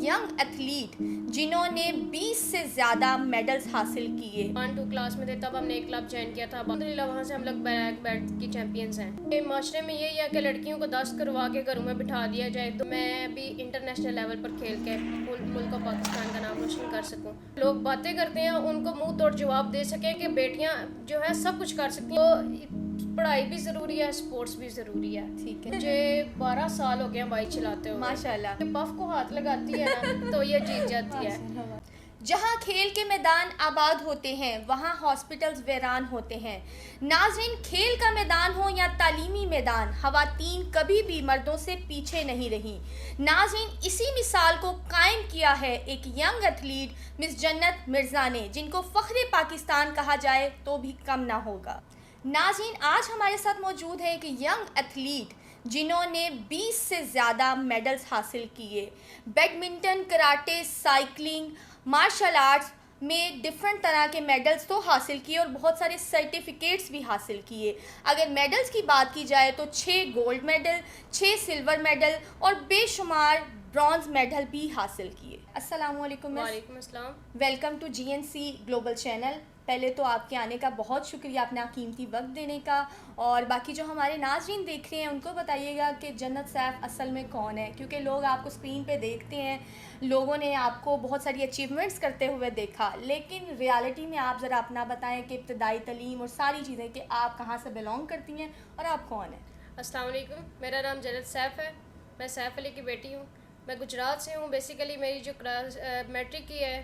Young athlete जिन्होंने 20 से ज़्यादा मेडल्स हासिल किए। 1-2 क्लास में थे तब हमने एक क्लब ज्वाइन किया था। अल्हम्दुलिल्लाह वहाँ से हम लोग ब्लैक बेल्ट की चैंपियंस हैं। ये माशरे में यही है कि लड़कियों को 10 करवा के घरों में बिठा दिया जाए तो मैं भी इंटरनेशनल लेवल पर खेल के मुल्क और पाकिस्तान का नाम रोशन कर सकूँ। लोग बातें करते हैं, उनको मुंह तोड़ जवाब दे सकें कि बेटियाँ जो है सब कुछ कर सकती हैं। तो पढ़ाई भी ज़रूरी है, स्पोर्ट्स भी ज़रूरी है। ठीक है। मुझे 12 साल हो गए हैं बाइक चलाते हुए। माशाल्लाह। पफ को हाथ लगाती है ना तो ये जीत जाती है। जहां खेल के मैदान आबाद होते हैं वहां हॉस्पिटल्स वीरान होते हैं। नाज़रीन, खेल का मैदान हो या तालीमी मैदान, ख़वातीन कभी भी मर्दों से पीछे नहीं रही। नाज़रीन, इसी मिसाल को कायम किया है एक यंग एथलीट मिस जन्नत मिर्ज़ा ने, जिनको फ़ख्र पाकिस्तान कहा जाए तो भी कम ना होगा। नाज़रीन, आज हमारे साथ मौजूद है एक यंग एथलीट जिन्होंने 20 से ज़्यादा मेडल्स हासिल किए। Badminton, karate, cycling, martial arts में डिफरेंट तरह के मेडल्स तो हासिल किए और बहुत सारे सर्टिफिकेट्स भी हासिल किए। अगर मेडल्स की बात की जाए तो 6 गोल्ड मेडल, 6 सिल्वर मेडल और बेशुमार ब्रॉन्ज मेडल भी हासिल किए। अस्सलाम वालेकुम मिस। वालेकुम अस्सलाम। Welcome to GNC global channel. पहले तो आपके आने का बहुत शुक्रिया, अपना कीमती वक्त देने का। और बाकी जो हमारे नाज़रीन देख रहे हैं उनको बताइएगा कि जन्नत सैफ असल में कौन है, क्योंकि लोग आपको स्क्रीन पे देखते हैं, लोगों ने आपको बहुत सारी अचीवमेंट्स करते हुए देखा, लेकिन रियलिटी में आप ज़रा अपना बताएं कि इब्तदाई तलीम और सारी चीज़ें, कि आप कहाँ से बिलोंग करती हैं और आप कौन हैं। अस्सलाम वालेकुम, मेरा नाम जन्नत सैफ है। मैं सैफ अली की बेटी हूँ। मैं गुजरात से हूँ। बेसिकली मेरी जो क्लास मैट्रिक की है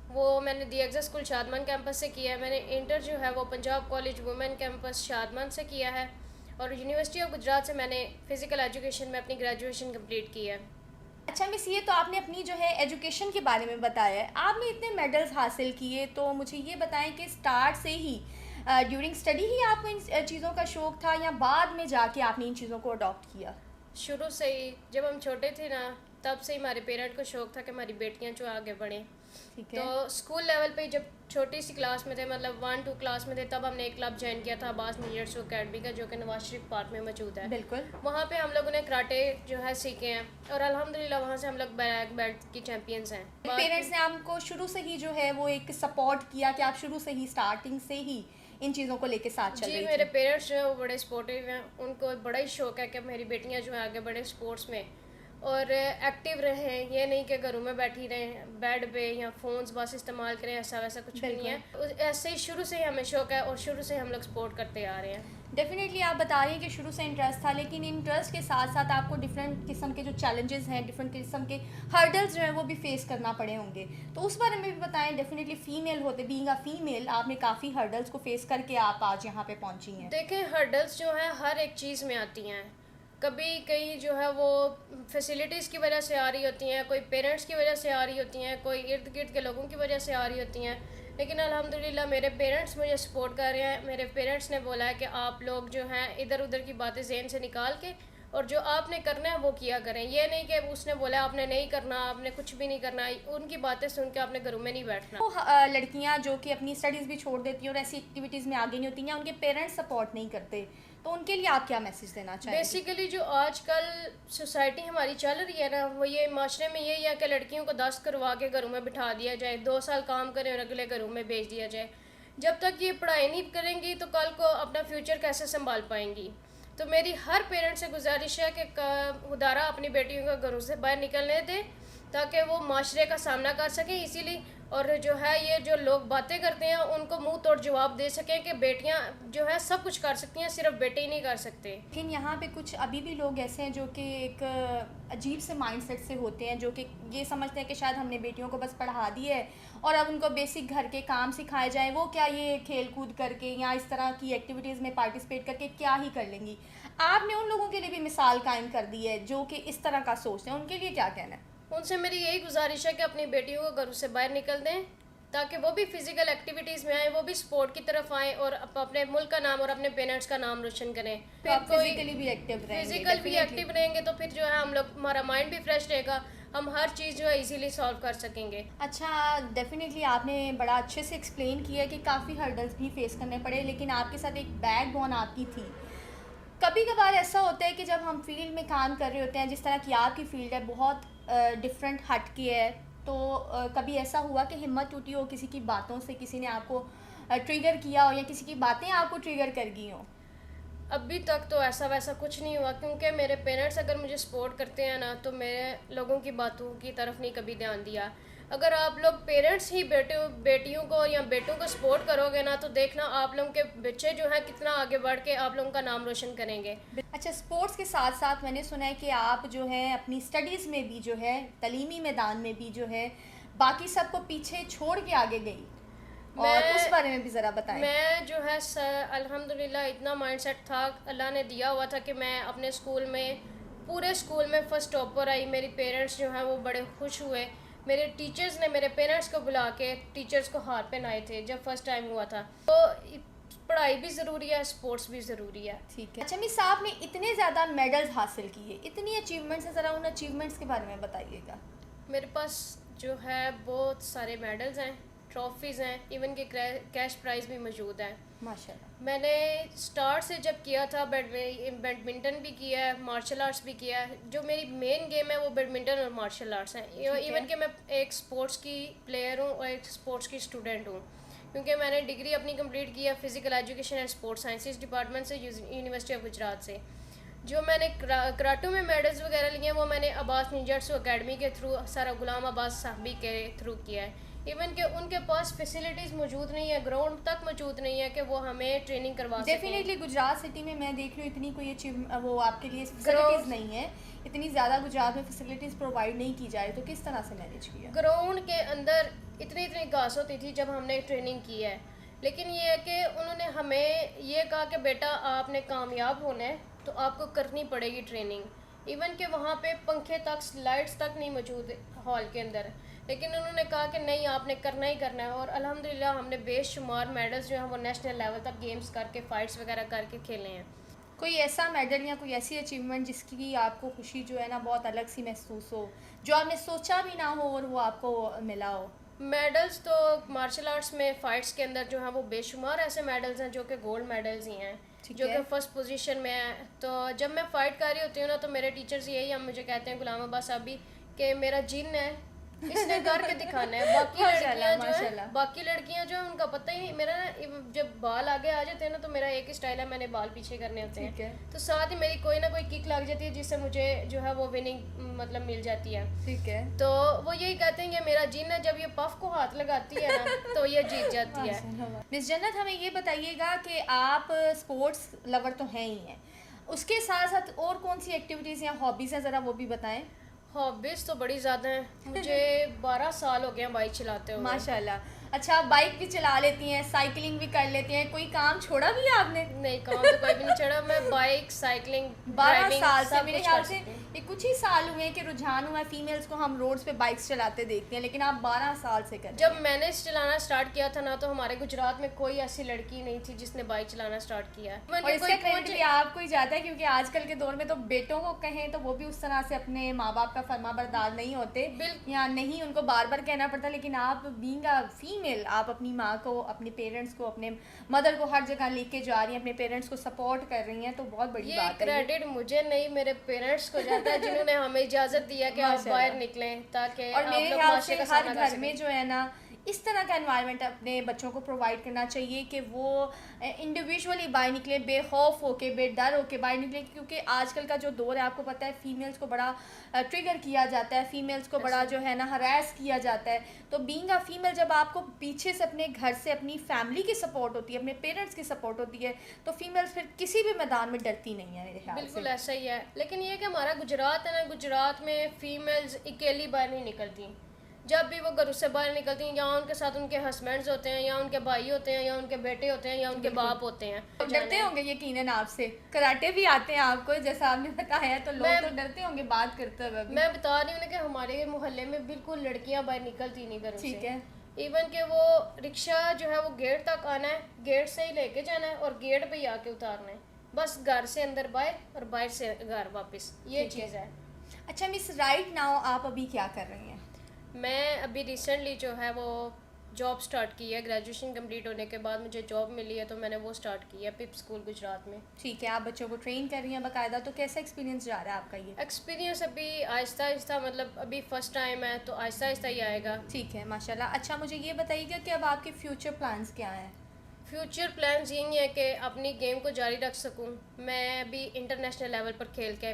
वो मैंने दी एग्जा स्कूल शादमान कैंपस से किया है। मैंने इंटर जो है वो Punjab college women campus Shadman से किया है और यूनिवर्सिटी ऑफ गुजरात से मैंने फ़िज़िकल एजुकेशन में अपनी ग्रेजुएशन कंप्लीट की है। अच्छा मिस, ये तो आपने अपनी जो है एजुकेशन के बारे में बताया है, आपने इतने मेडल्स हासिल किए, तो मुझे ये बताएं कि स्टार्ट से ही ड्यूरिंग स्टडी ही आपको इन चीज़ों का शौक़ था या बाद में जाके आपने इन चीज़ों को अडॉप्ट किया। शुरू से ही जब हम छोटे थे ना तब से ही हमारे पेरेंट को शौक़ था कि हमारी बेटियां जो आगे बढ़ें। ठीक है। तो स्कूल लेवल पे जब छोटी सी क्लास में थे, मतलब 1-2 क्लास में थे, तब हमने एक क्लब ज्वाइन किया था अब्बास जिजित्सु अकेडमी का, जो कि नवाज शरीफ पार्क में मौजूद है। बिल्कुल। वहाँ पे हम लोगों ने कराटे जो है सीखे हैं और अल्हम्दुलिल्लाह वहाँ से हम लोग ब्लैक बेल्ट की चैंपियंस हैं। पेरेंट्स ने आपको शुरू से ही जो है वो एक सपोर्ट किया कि आप शुरू से ही स्टार्टिंग से ही इन चीज़ों को लेके साथ चल रही जी, थी। मेरे पेरेंट्स जो है वो बड़े सपोर्टिव हैं। उनको बड़ा ही शौक़ है कि मेरी बेटियां जो है आगे बढ़े स्पोर्ट्स में और एक्टिव रहें। ये नहीं कि घरों में बैठी रहें बेड पे या फ़ोन्स बस इस्तेमाल करें, ऐसा वैसा कुछ भी नहीं है। ऐसे ही शुरू से ही हमें शौक़ है और शुरू से हम लोग सपोर्ट करते आ रहे हैं। डेफिनेटली आप बता रही हैं कि शुरू से इंटरेस्ट था, लेकिन इंटरेस्ट के साथ साथ आपको डिफरेंट किस्म के जो चैलेंजेस हैं, डिफरेंट किस्म के हर्डल्स जो हैं वो भी फेस करना पड़े होंगे, तो उस बारे में भी बताएं। डेफिनेटली फ़ीमेल होते, बीइंग अ फीमेल, आपने काफ़ी हर्डल्स को फेस करके आप आज यहाँ पे पहुँची हैं। देखें, हर्डल्स जो हैं हर एक चीज़ में आती हैं। कभी कहीं जो है वो फैसिलिटीज़ की वजह से आ रही होती हैं, कोई पेरेंट्स की वजह से आ रही होती हैं, कोई इर्द गिर्द के लोगों की वजह से आ रही होती हैं। लेकिन अल्हम्दुलिल्लाह मेरे पेरेंट्स मुझे सपोर्ट कर रहे हैं। मेरे पेरेंट्स ने बोला है कि आप लोग जो हैं इधर उधर की बातें ज़हन से निकाल के और जो आपने करना है वो किया करें। ये नहीं कि उसने बोला आपने नहीं करना, आपने कुछ भी नहीं करना, उनकी बातें सुन के आपने घरों में नहीं बैठना। तो लड़कियाँ जो कि अपनी स्टडीज़ भी छोड़ देती हैं और ऐसी एक्टिविटीज़ में आगे नहीं होती हैं, उनके पेरेंट्स सपोर्ट नहीं करते, तो उनके लिए आप क्या मैसेज देना चाहेंगे। बेसिकली जो आजकल सोसाइटी हमारी चल रही है ना, वो ये माशरे में यही है कि लड़कियों को 10 करवा के घरों में बिठा दिया जाए, 2 साल काम करें और अगले घरों में भेज दिया जाए। जब तक ये पढ़ाई नहीं करेंगी तो कल को अपना फ्यूचर कैसे संभाल पाएंगी। तो मेरी हर पेरेंट से गुजारिश है कि खुदारा अपनी बेटियों को घरों से बाहर निकलने दें ताकि वो माशरे का सामना कर सकें। इसीलिए और जो है ये जो लोग बातें करते हैं उनको मुंह तोड़ जवाब दे सकें कि बेटियां जो है सब कुछ कर सकती हैं, सिर्फ बेटे ही नहीं कर सकते। लेकिन यहाँ पे कुछ अभी भी लोग ऐसे हैं जो कि एक अजीब से माइंडसेट से होते हैं, जो कि ये समझते हैं कि शायद हमने बेटियों को बस पढ़ा दिया है और अब उनको बेसिक घर के काम सिखाए जाएं, वो क्या ये खेल कूद करके या इस तरह की एक्टिविटीज़ में पार्टिसिपेट करके क्या ही कर लेंगी। आपने उन लोगों के लिए भी मिसाल कायम कर दी है जो कि इस तरह का सोचते हैं, उनके लिए क्या कहना है। उनसे मेरी यही गुजारिश है कि अपनी बेटियों को घरों से बाहर निकल दें ताकि वो भी फिज़िकल एक्टिविटीज़ में आएँ, वो भी स्पोर्ट की तरफ आएँ और अपने मुल्क का नाम और अपने पेरेंट्स का नाम रोशन करें। तो आप फिजिकली भी एक्टिव रहेंगे। फिजिकल भी एक्टिव रहेंगे तो फिर जो है हम लोग, हमारा माइंड भी फ्रेश रहेगा, हम हर चीज़ जो है इजीली सॉल्व कर सकेंगे। अच्छा, डेफिनेटली आपने बड़ा अच्छे से एक्सप्लेन किया कि काफ़ी हर्डल्स भी फेस करने पड़े, लेकिन आपके साथ एक बैकबोन आपकी थी। कभी कभार ऐसा होता है कि जब हम फील्ड में काम कर रहे होते हैं, जिस तरह की आपकी फील्ड है, बहुत डिफरेंट हट के है, तो कभी ऐसा हुआ कि हिम्मत टूटी हो किसी की बातों से, किसी ने आपको ट्रिगर किया हो या किसी की बातें आपको ट्रिगर कर गई हो? अभी तक तो ऐसा वैसा कुछ नहीं हुआ, क्योंकि मेरे पेरेंट्स अगर मुझे सपोर्ट करते हैं ना, तो मेरे लोगों की बातों की तरफ नहीं कभी ध्यान दिया। अगर आप लोग पेरेंट्स ही बेटियों को या बेटों को सपोर्ट करोगे ना, तो देखना आप लोगों के बच्चे जो हैं कितना आगे बढ़ के आप लोगों का नाम रोशन करेंगे। अच्छा, स्पोर्ट्स के साथ साथ मैंने सुना है कि आप जो है अपनी स्टडीज़ में भी जो है, तालीमी मैदान में भी जो है, बाकी सबको पीछे छोड़ के आगे गई, और उस बारे में भी ज़रा बताएं। मैं जो है अल्हम्दुलिल्लाह इतना माइंडसेट था, अल्लाह ने दिया हुआ था कि मैं अपने स्कूल में, पूरे स्कूल में फर्स्ट टॉपर आई। मेरी पेरेंट्स जो हैं वो बड़े खुश हुए। मेरे टीचर्स ने मेरे पेरेंट्स को बुला के टीचर्स को हार पहनाए थे जब फर्स्ट टाइम हुआ था। तो पढ़ाई भी ज़रूरी है, स्पोर्ट्स भी ज़रूरी है। ठीक है। अच्छा मिस, आपने इतने ज़्यादा मेडल्स हासिल किए, इतनी अचीवमेंट्स हैं, ज़रा उन अचीवमेंट्स के बारे में बताइएगा। मेरे पास जो है बहुत सारे मेडल्स हैं, ट्रॉफीज़ हैं, इवन के कैश प्राइज़ भी मौजूद है। माशाल्लाह। मैंने स्टार्ट से जब किया था बैडमिंटन भी किया है, मार्शल आर्ट्स भी किया है। जो मेरी मेन गेम है वो बैडमिंटन और मार्शल आर्ट्स हैं। इवन कि मैं एक स्पोर्ट्स की प्लेयर हूँ और एक स्पोर्ट्स की स्टूडेंट हूँ, क्योंकि मैंने डिग्री अपनी कंप्लीट की है physical education and sports sciences department से, यूनिवर्सिटी ऑफ गुजरात से। जो मैंने कराटो में मेडल्स वगैरह लिए हैं वो मैंने अब्बास निंजाट्सू अकेडमी के थ्रू, सारा गुलाम अब्बास साहबी के थ्रू किया है। इवन कि उनके पास फैसिलिटीज़ मौजूद नहीं है, ग्राउंड तक मौजूद नहीं है कि वो हमें ट्रेनिंग करवा सकें। डेफिनेटली गुजरात सिटी में मैं देख रही हूँ इतनी कोई वो आपके लिए फैसिलिटीज़ नहीं है, इतनी ज़्यादा गुजरात में फैसिलिटीज़ प्रोवाइड नहीं की जाए, तो किस तरह से मैनेज किया? ग्राउंड के अंदर इतनी इतनी घास होती थी जब हमने ट्रेनिंग की है, लेकिन ये है कि उन्होंने हमें ये कहा कि बेटा आपने कामयाब होना है तो आपको करनी पड़ेगी ट्रेनिंग। इवन कि वहाँ पे पंखे तक, लाइट्स तक नहीं मौजूद हॉल के अंदर, लेकिन उन्होंने कहा कि नहीं आपने करना ही करना है। और अल्हम्दुलिल्लाह हमने बेशुमार मेडल्स जो हैं वो नेशनल लेवल तक गेम्स करके, फाइट्स वगैरह करके खेले हैं। कोई ऐसा मेडल या कोई ऐसी अचीवमेंट जिसकी आपको खुशी जो है ना बहुत अलग सी महसूस हो, जो आपने सोचा भी ना हो और वो आपको मिला हो? मेडल्स तो मार्शल आर्ट्स में फ़ाइट्स के अंदर जो हैं वो बेशुमार ऐसे मेडल्स हैं जो कि गोल्ड मेडल्स ही हैं, जो कि फर्स्ट पोजीशन में है। तो जब मैं फ़ाइट कर रही होती हूँ ना, तो मेरे टीचर्स यही हम मुझे कहते हैं, गुलाम अब्बास साहब भी, कि मेरा जिन है, इसने करके दिखाना है। बाकी लड़कियां जो हैं उनका पता ही नहीं। मेरा ना जब बाल आगे आ जाते हैं ना, तो मेरा एक ही स्टाइल है, मैंने बाल पीछे करने होते हैं। तो साथ ही मेरी कोई ना कोई किक लग जाती है जिससे मुझे जो है वो विनिंग मतलब मिल जाती है। ठीक है। तो वो यही कहते हैं ये मेरा जिन है, जब ये पफ को हाथ लगाती है ना तो ये जीत जाती है। मिस जन्नत, हमें ये बताइएगा कि आप स्पोर्ट्स लवर तो हैं ही हैं, उसके साथ साथ और कौन सी एक्टिविटीज़ या हॉबीज़ हैं, ज़रा वो भी बताएं। हॉबीज़ तो बड़ी ज़्यादा हैं। मुझे 12 साल हो गए हैं बाइक चलाते हुए। माशाल्लाह। अच्छा, आप बाइक भी चला लेती हैं, साइकिलिंग भी कर लेती हैं, कोई काम छोड़ा भी है आपने? नहीं, काम तो कोई भी नहीं छोड़ा। मैं बाइक, साइकिलिंग, 12 साल से, सब मेरे कुछ ख्याल कर से सकती हूँ। ये कुछ ही साल हुए हैं कि रुझान हुआ है फीमेल्स को, हम रोड्स पे बाइक्स चलाते देखते हैं, लेकिन आप 12 साल से कर रही हैं। जब मैंने चलाना स्टार्ट किया था ना, तो हमारे गुजरात में कोई ऐसी लड़की नहीं थी जिसने बाइक चलाना स्टार्ट किया है। और इसका क्रेडिट भी आपको ही जाता है, क्योंकि आजकल के दौर में तो बेटों को कहें तो वो भी उस तरह से अपने माँ बाप का फरमाबरदार नहीं होते, या नहीं उनको बार बार कहना पड़ता, लेकिन आप बीइंग अ फीमेल, आप अपनी माँ को, अपने पेरेंट्स को, अपने मदर को हर जगह लेके जा रही हैं, अपने पेरेंट्स को सपोर्ट कर रही हैं, तो बहुत बड़ी बात है। क्रेडिट मुझे नहीं, मेरे पेरेंट्स को जाता है, जिन्होंने हमें इजाज़त दिया कि आप बाहर निकलें, ताकि और मेरे ख्याल से हर घर में जो है ना इस तरह का एनवायरनमेंट अपने बच्चों को प्रोवाइड करना चाहिए कि वो इंडिविजुअली बाहर निकले, बेखौफ होके, बेडर होके बाहर निकले, क्योंकि आजकल का जो दौर है आपको पता है फीमेल्स को बड़ा ट्रिगर किया जाता है, फीमेल्स को बड़ा जो है ना हरास किया जाता है। तो बीइंग अ फीमेल, जब आपको पीछे से अपने घर से अपनी फैमिली की सपोर्ट होती है, अपने पेरेंट्स की सपोर्ट होती है, तो फीमेल्स फिर किसी भी मैदान में डरती नहीं है मेरे ख्याल से। बिल्कुल ऐसा ही है, लेकिन ये कि हमारा गुजरात है ना, गुजरात में फीमेल्स अकेली बाहर नहीं निकलती। जब भी वो घरों से बाहर निकलती हैं, या उनके साथ उनके हस्बैंड्स होते हैं, या उनके भाई होते हैं, या उनके बेटे होते हैं, या उनके बाप होते हैं। डरते होंगे यकीनन आपसे, कराटे भी आते हैं आपको जैसा आपने बताया, तो लोग तो डरते होंगे बात करते हुए। मैं बता रही हूँ कि हमारे मोहल्ले में बिल्कुल लड़कियां बाहर निकलती नहीं घरों से। ठीक है। इवन के वो रिक्शा जो है वो गेट तक आना है, गेट से ही लेके जाना है और गेट पे ही आके उतारना है, बस घर से अंदर बाहर और बाहर से घर वापस, ये चीज़ है। अच्छा मिस, राइट नाउ आप अभी क्या कर रही हैं? मैं अभी रिसेंटली जो है वो जॉब स्टार्ट की है। ग्रेजुएशन कंप्लीट होने के बाद मुझे जॉब मिली है तो मैंने वो स्टार्ट की है पिप स्कूल गुजरात में। ठीक है, आप बच्चों को ट्रेन कर रही हैं बाकायदा, तो कैसा एक्सपीरियंस जा रहा है आपका ये? एक्सपीरियंस अभी आहिस्ता आहिस्ता, मतलब अभी फ़र्स्ट टाइम है तो आहिस्ता आहिस्ता ही आएगा। ठीक है, माशाल्लाह। अच्छा, मुझे ये बताइएगा कि अब आपके फ्यूचर प्लान्स क्या हैं? फ्यूचर प्लान्स यही है कि अपनी गेम को जारी रख सकूं, मैं अभी इंटरनेशनल लेवल पर खेल के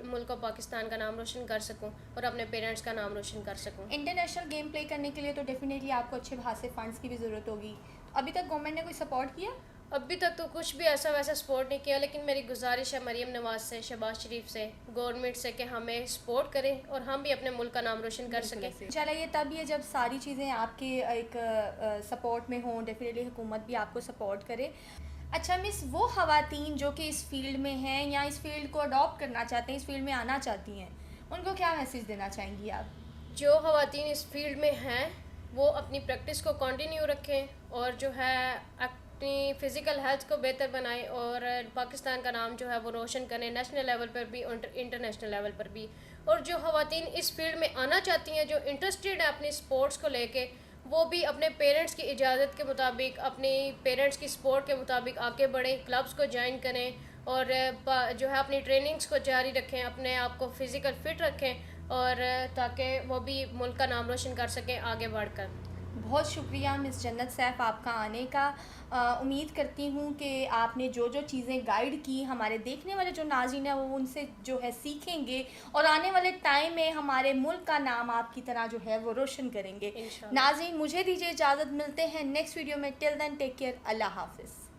मुल्क और पाकिस्तान का नाम रोशन कर सकूं और अपने पेरेंट्स का नाम रोशन कर सकूं। इंटरनेशनल गेम प्ले करने के लिए तो डेफिनेटली आपको अच्छे खासे फंड्स की भी ज़रूरत होगी। अभी तक गवर्नमेंट ने कोई सपोर्ट किया? अभी तक तो कुछ भी ऐसा वैसा सपोर्ट नहीं किया, लेकिन मेरी गुजारिश है मरीम नवाज से, शहबाज शरीफ से, गवर्नमेंट से कि हमें सपोर्ट करें और हम भी अपने मुल्क का नाम रोशन कर सकें। चला ये तब ये जब सारी चीज़ें आपके एक सपोर्ट में हों, डेफिनेटली हुकूमत भी आपको सपोर्ट करे। अच्छा मिस, वो ख़वातीन जो कि इस फील्ड में हैं या इस फील्ड को अडॉप्ट करना चाहते हैं, इस फील्ड में आना चाहती हैं, उनको क्या मैसेज देना चाहेंगी आप? जो ख़वातीन इस फील्ड में हैं वो अपनी प्रैक्टिस को कंटिन्यू रखें और जो है अपनी फ़िज़िकल हेल्थ को बेहतर बनाएं और पाकिस्तान का नाम जो है वो रोशन करें, नेशनल लेवल पर भी और इंटरनेशनल लेवल पर भी। और जो ख़वातीन इस फील्ड में आना चाहती हैं, जो इंटरेस्टेड है अपनी स्पोर्ट्स को लेके, वो भी अपने पेरेंट्स की इजाज़त के मुताबिक, अपनी पेरेंट्स की सपोर्ट के मुताबिक आगे बढ़ें, क्लब्स को ज्वाइन करें और जो है अपनी ट्रेनिंग्स को जारी रखें, अपने आप को फ़िज़िकल फ़िट रखें और ताकि वो भी मुल्क का नाम रोशन कर सकें आगे बढ़कर। बहुत शुक्रिया मिस जन्नत सैफ आपका आने का। उम्मीद करती हूँ कि आपने जो जो चीज़ें गाइड की, हमारे देखने वाले जो नाज़रीन हैं वो उनसे जो है सीखेंगे और आने वाले टाइम में हमारे मुल्क का नाम आपकी तरह जो है वो रोशन करेंगे। इंशाल्लाह। नाज़रीन, मुझे दीजिए इजाज़त, मिलते हैं नेक्स्ट वीडियो में। टिल देन टेक केयर, अल्लाह हाफ़िज़।